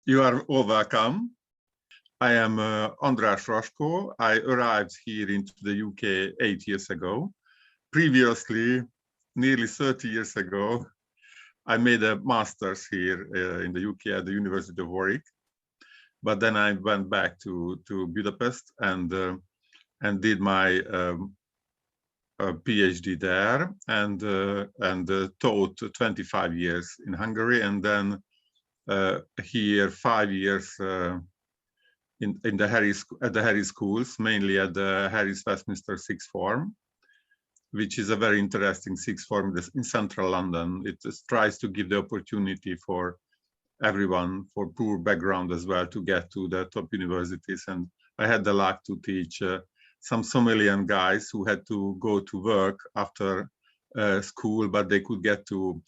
You are all welcome. I am Andras Hrasko. I arrived here into the UK 8 years ago. Previously, nearly 30 years ago, I made a master's here in the UK at the University of Warwick. But then I went back to Budapest and did my PhD there and taught 25 years in Hungary, and then here 5 years in the Harry schools, mainly at the Harris Westminster Sixth Form, which is a very interesting sixth form in central London. It just tries to give the opportunity for everyone, for poor background as well, to get to the top universities. And I had the luck to teach some Somalian guys who had to go to work after school, but they could get to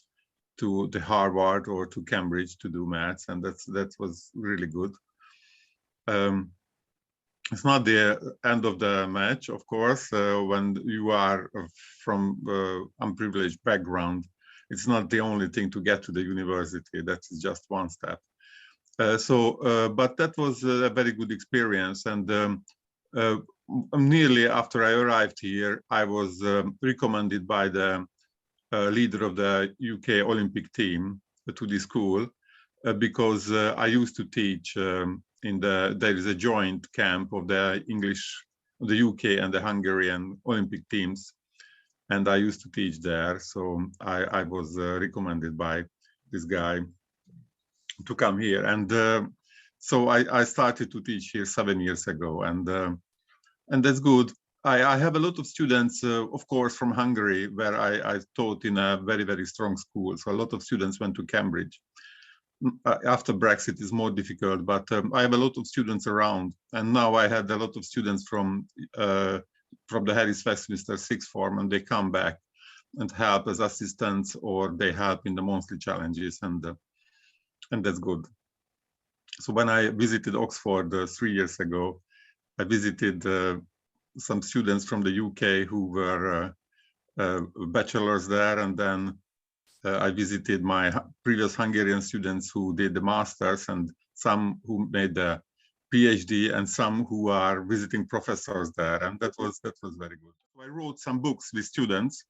the Harvard or to Cambridge to do maths, and that was really good. It's not the end of the match, of course. When you are from unprivileged background, it's not the only thing to get to the university. That's just one step. But that was a very good experience. And nearly after I arrived here, I was recommended by the leader of the UK Olympic team to the school because I used to teach there is a joint camp of the UK and the Hungarian Olympic teams, and I used to teach there. So I was recommended by this guy to come here, and so I started to teach here 7 years ago, and that's good. I have a lot of students, of course, from Hungary, where I taught in a very, very strong school. So a lot of students went to Cambridge. After Brexit is more difficult, but I have a lot of students around, and now I had a lot of students from the Harris Westminster Sixth Form, and they come back and help as assistants, or they help in the monthly challenges, and that's good. So when I visited Oxford 3 years ago, I visited some students from the UK who were bachelors there, and then I visited my previous Hungarian students who did the masters, and some who made the PhD, and some who are visiting professors there, and that was very good. So I wrote some books with students,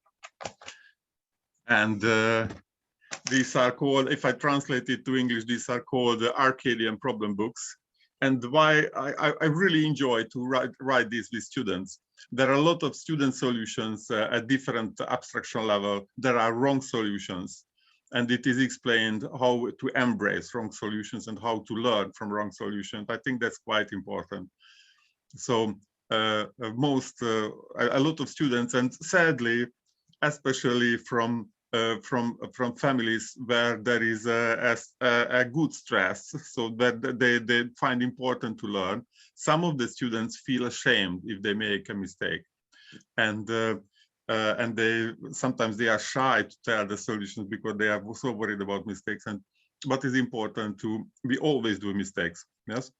and these are called, if I translate it to English, these are called Arcadian problem books. And why I really enjoy to write this with students. There are a lot of student solutions at different abstraction level. There are wrong solutions, and it is explained how to embrace wrong solutions and how to learn from wrong solutions. I think that's quite important. So a lot of students, and sadly, especially from families where there is a good stress, so that they find important to learn. Some of the students feel ashamed if they make a mistake, and sometimes they are shy to tell the solutions because they are so worried about mistakes. And what is important we always do mistakes, yes.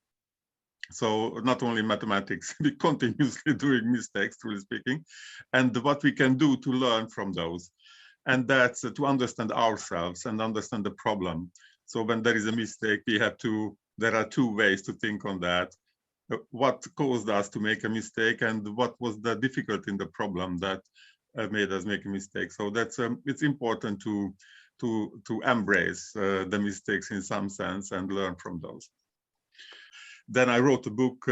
So not only mathematics, we continuously doing mistakes, truly speaking, and what we can do to learn from those. And that's to understand ourselves and understand the problem. So when there is a mistake, there are two ways to think on that. What caused us to make a mistake, and what was the difficulty in the problem that made us make a mistake. So that's it's important to embrace the mistakes in some sense and learn from those. Then I wrote a book,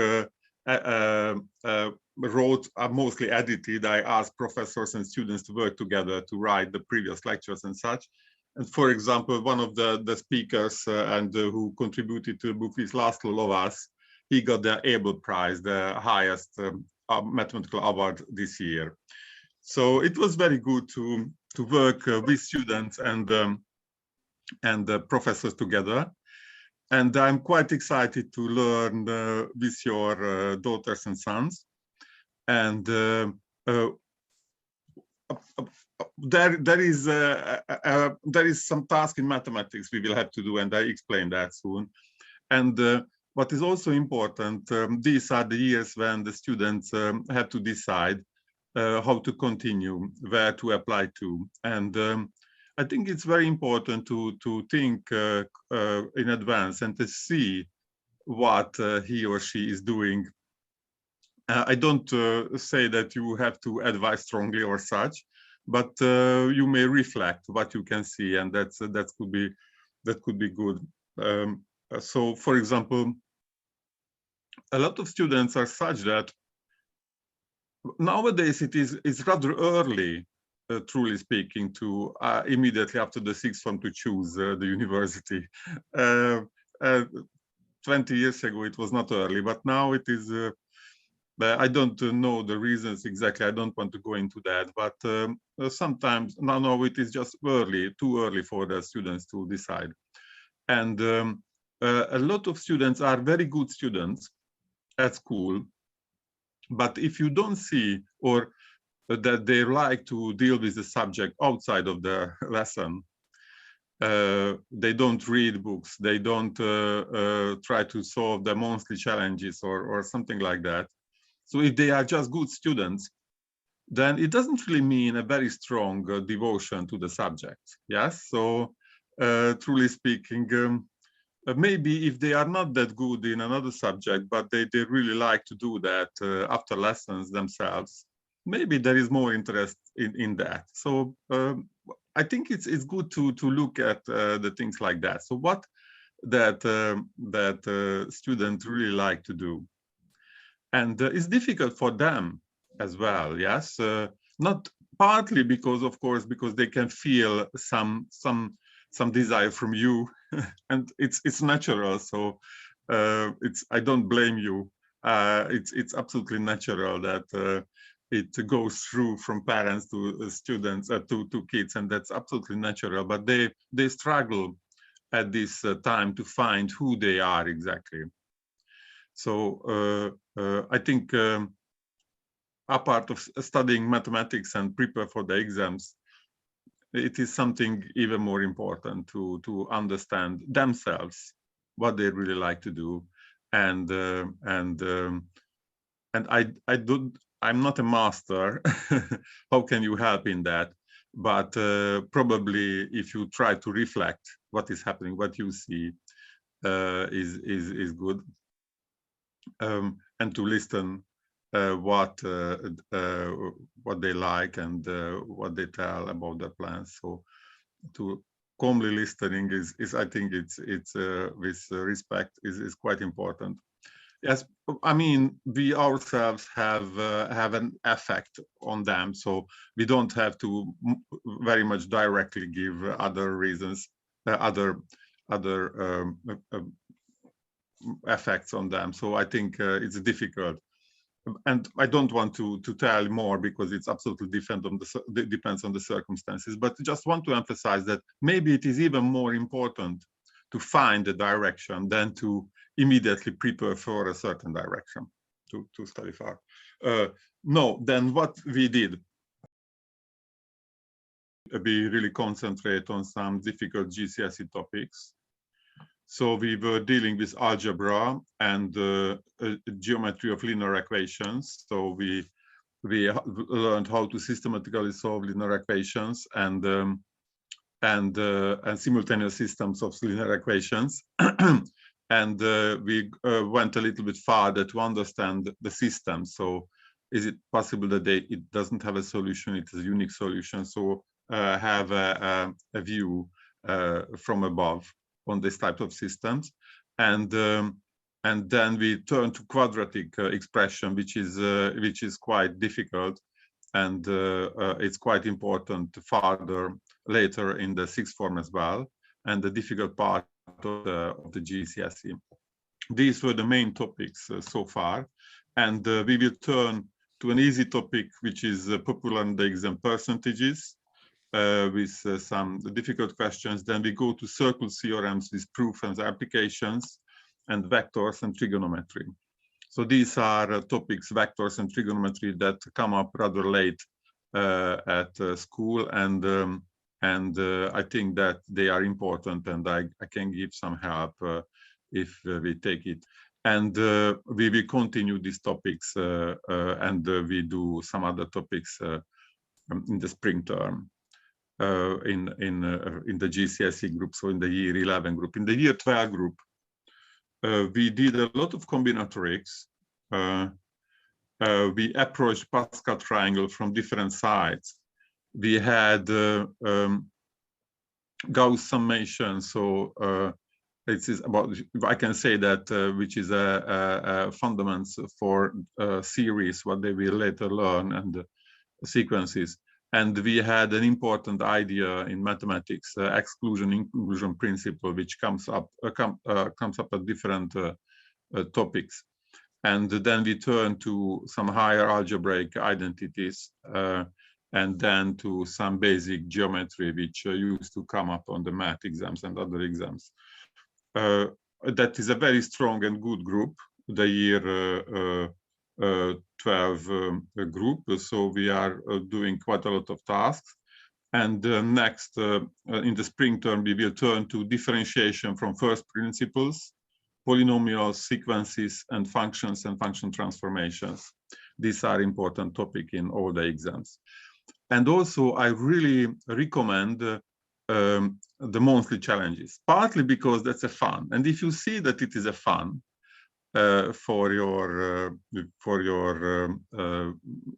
mostly edited. I asked professors and students to work together to write the previous lectures and such. And for example, one of the speakers who contributed to the book is Laszlo Lovász. He got the Abel Prize, the highest mathematical award this year. So it was very good to work with students and professors together. And I'm quite excited to learn with your daughters and sons. And there is some task in mathematics we will have to do, and I explain that soon. And what is also important, these are the years when the students have to decide how to continue, where to apply to. And I think it's very important to think in advance and to see what he or she is doing. I don't say that you have to advise strongly or such, but you may reflect what you can see, and that could be good. So, for example, a lot of students are such that nowadays it's rather early, truly speaking, to immediately after the sixth form to choose the university. 20 years ago it was not early, but now it is. I don't know the reasons exactly. I don't want to go into that, but sometimes no, it is just too early for the students to decide. And a lot of students are very good students at school, but if you don't see or that they like to deal with the subject outside of the lesson, they don't read books, they don't try to solve the monthly challenges or something like that. So if they are just good students, then it doesn't really mean a very strong devotion to the subject. Yes, so truly speaking, maybe if they are not that good in another subject, but they really like to do that after lessons themselves, maybe there is more interest in that. So I think it's good to look at the things like that. So what that students really like to do. And it's difficult for them as well, yes? Not partly because, of course, because they can feel some desire from you, and it's natural. So I don't blame you. It's absolutely natural that it goes through from parents to students to kids, and that's absolutely natural. But they struggle at this time to find who they are exactly. So I think apart of studying mathematics and prepare for the exams, it is something even more important to understand themselves, what they really like to do, and I'm not a master. How can you help in that? But probably if you try to reflect what is happening, what you see is good. And to listen what they like and what they tell about their plans. So to calmly listening is I think it's with respect is quite important. Yes, I mean we ourselves have an effect on them, so we don't have to very much directly give other reasons, other effects on them. So I think it's difficult, and I don't want to tell more because it's absolutely depends on the circumstances. But just want to emphasize that maybe it is even more important to find a direction than to immediately prepare for a certain direction to study far. No, then what we did, we really concentrate on some difficult GCSE topics. So we were dealing with algebra and geometry of linear equations. So we learned how to systematically solve linear equations and simultaneous systems of linear equations. And we went a little bit farther to understand the system. So is it possible that it doesn't have a solution, it is a unique solution? So have a view from above on this type of systems. And then we turn to quadratic expression, which is quite difficult, and it's quite important further later in the sixth form as well, and the difficult part of the GCSE. These were the main topics so far, and we will turn to an easy topic, which is popular in the exam, percentages, with some difficult questions. Then we go to circle theorems with proof and applications, and vectors and trigonometry. So these are topics, vectors and trigonometry, that come up rather late at school, and I think that they are important, and I can give some help if we take it. And we will continue these topics, and we do some other topics in the spring term. in the GCSE group, so in the year 11 group. In the year 12 group, we did a lot of combinatorics. We approached Pascal triangle from different sides. We had Gauss summation, so it is about, I can say that, which is a fundaments for series, what they will later learn, and sequences. And we had an important idea in mathematics, exclusion-inclusion principle, which comes up at different topics. And then we turn to some higher algebraic identities, and then to some basic geometry, which used to come up on the math exams and other exams. That is a very strong and good group, the year 12 group. So we are doing quite a lot of tasks. And next, in the spring term, we will turn to differentiation from first principles, polynomials, sequences, and function transformations. These are important topics in all the exams. And also, I really recommend the monthly challenges, partly because that's a fun. And if you see that it is a fun for your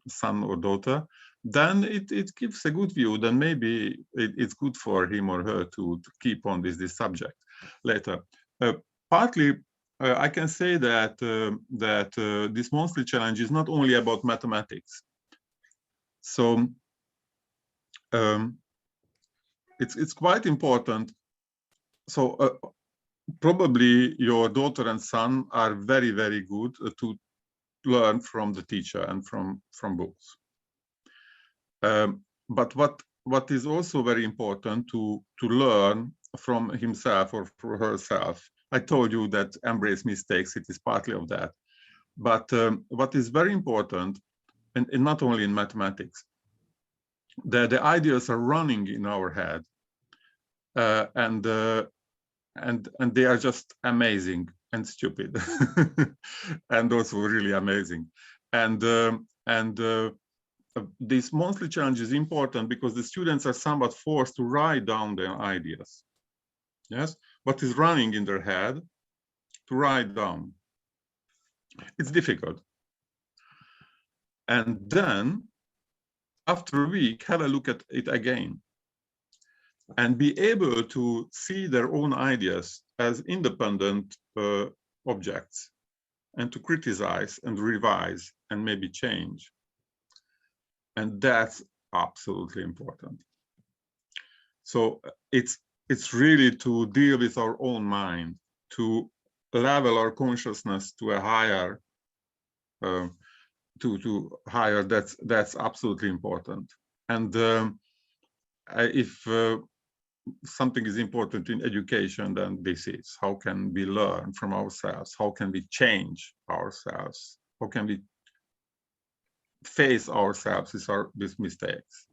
son or daughter, then it gives a good view. Then maybe it's good for him or her to keep on this subject later. Partly, I can say that this monthly challenge is not only about mathematics. So it's quite important. So probably your daughter and son are very, very good to learn from the teacher and from books. But what is also very important to learn from himself or for herself. I told you that embrace mistakes, it is partly of that. But what is very important, and not only in mathematics, the ideas are running in our head, and they are just amazing and stupid, and also really amazing. And this monthly challenge is important because the students are somewhat forced to write down their ideas. Yes, what is running in their head, to write down. It's difficult. And then, after a week, have a look at it again and be able to see their own ideas as independent objects, and to criticize and revise and maybe change. And that's absolutely important. So it's really to deal with our own mind, to level our consciousness to a higher, higher. That's absolutely important. And if something is important in education, then this is how can we learn from ourselves? How can we change ourselves? How can we face ourselves with mistakes?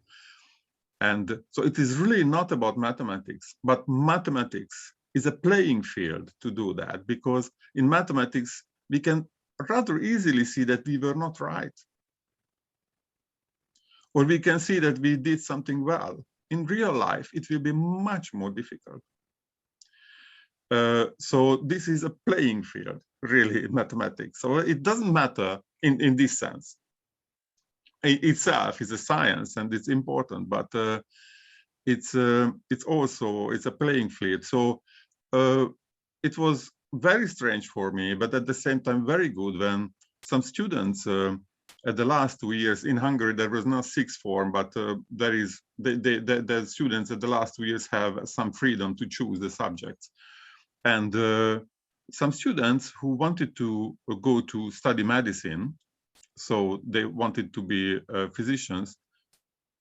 And so it is really not about mathematics, but mathematics is a playing field to do that, because in mathematics, we can rather easily see that we were not right. Or we can see that we did something well. In real life, it will be much more difficult. So this is a playing field, really, in mathematics. So it doesn't matter in this sense. Itself is a science and it's important, but it's a playing field. So it was very strange for me, but at the same time very good when some students at the last 2 years in Hungary, there was no sixth form, but there is the students at the last 2 years have some freedom to choose the subjects. And some students who wanted to go to study medicine, so they wanted to be physicians,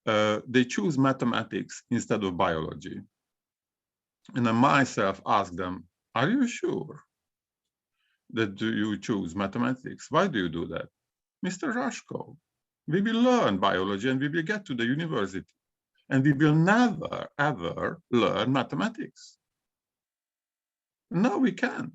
they choose mathematics instead of biology. And I myself asked them, are you sure that you choose mathematics? Why do you do that? Mr. Hrasko, we will learn biology and we will get to the university and we will never, ever learn mathematics. No, we can.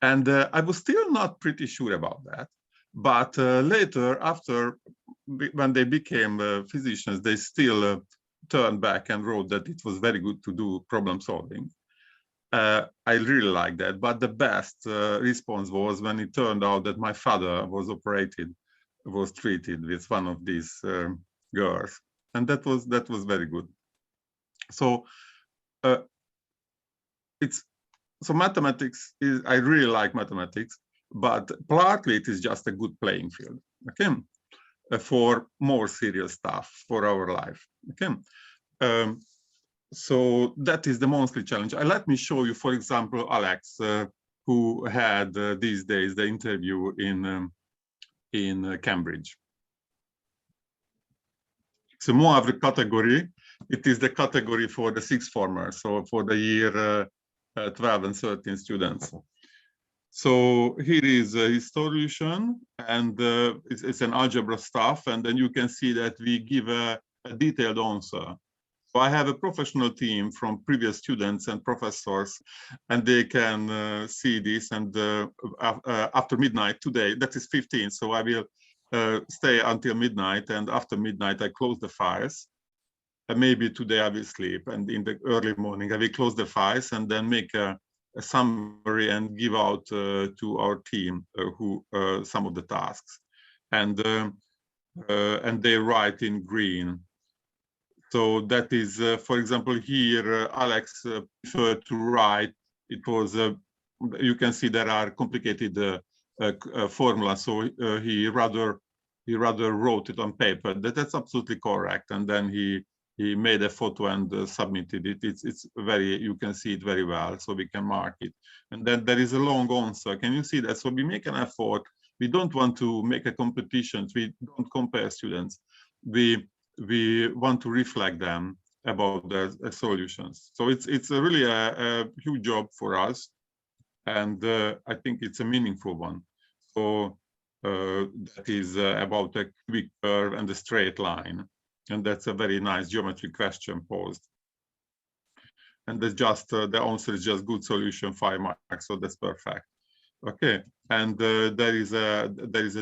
And I was still not pretty sure about that. But later, after, when they became physicians, they still turned back and wrote that it was very good to do problem solving. I really like that. But the best response was when it turned out that my father was treated with one of these girls, and that was very good. So mathematics is, I really like mathematics, but partly it is just a good playing field, okay, for more serious stuff for our life, okay. So that is the monthly challenge. Let me show you, for example, Alex, who had these days the interview in Cambridge. It's a Moavre category. It is the category for the sixth formers, so for the year 12 and 13 students. So here is his solution, and it's an algebra stuff, and then you can see that we give a detailed answer. So I have a professional team from previous students and professors, and they can see this. And after midnight today, that is 15, so I will stay until midnight, and after midnight I close the files. Maybe today I will sleep, and in the early morning I will close the files and then make a summary and give out to our team who some of the tasks, and they write in green. So that is, for example, here Alex preferred to write. It was you can see there are complicated formulas, so he rather wrote it on paper. That's absolutely correct, and then he made a photo and submitted it. It's very, you can see it very well, so we can mark it. And then there is a long answer. Can you see that? So we make an effort. We don't want to make a competition. We don't compare students. We want to reflect them about their solutions. So it's really a huge job for us, and I think it's a meaningful one. So that is about a cubic curve and a straight line. And that's a very nice geometry question posed. And that's just the answer is just good solution, 5 marks. So that's perfect. Okay, and there is a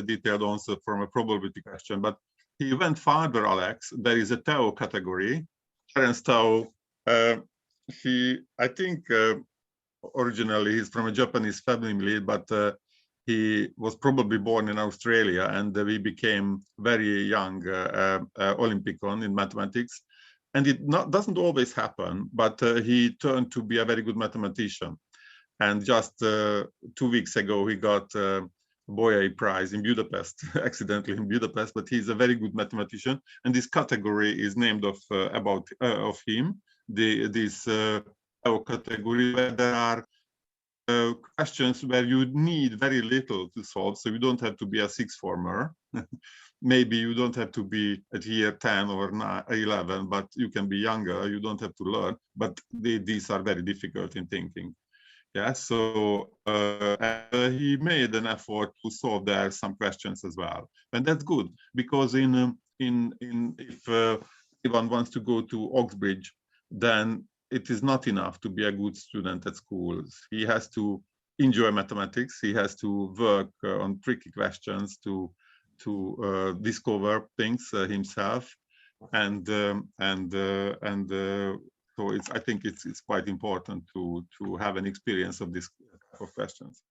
detailed answer from a probability question. But he went farther, Alex. There is a Tao category. Terence Tao. I think originally he's from a Japanese family, but he was probably born in Australia, and we became very young Olympicon in mathematics. And it doesn't always happen, but he turned to be a very good mathematician. And just 2 weeks ago, he got Bolyai Prize in Budapest, accidentally in Budapest, but he's a very good mathematician. And this category is named of him, this category where there are questions where you need very little to solve, so you don't have to be a sixth former. Maybe you don't have to be at year 10 or 11, but you can be younger. You don't have to learn, but these are very difficult in thinking. Yeah, so he made an effort to solve there some questions as well, and that's good, because if anyone wants to go to OXBRIDGE, then it is not enough to be a good student at schools. He has to enjoy mathematics. He has to work on tricky questions to discover things himself, and so I think it's quite important to have an experience of this type of questions.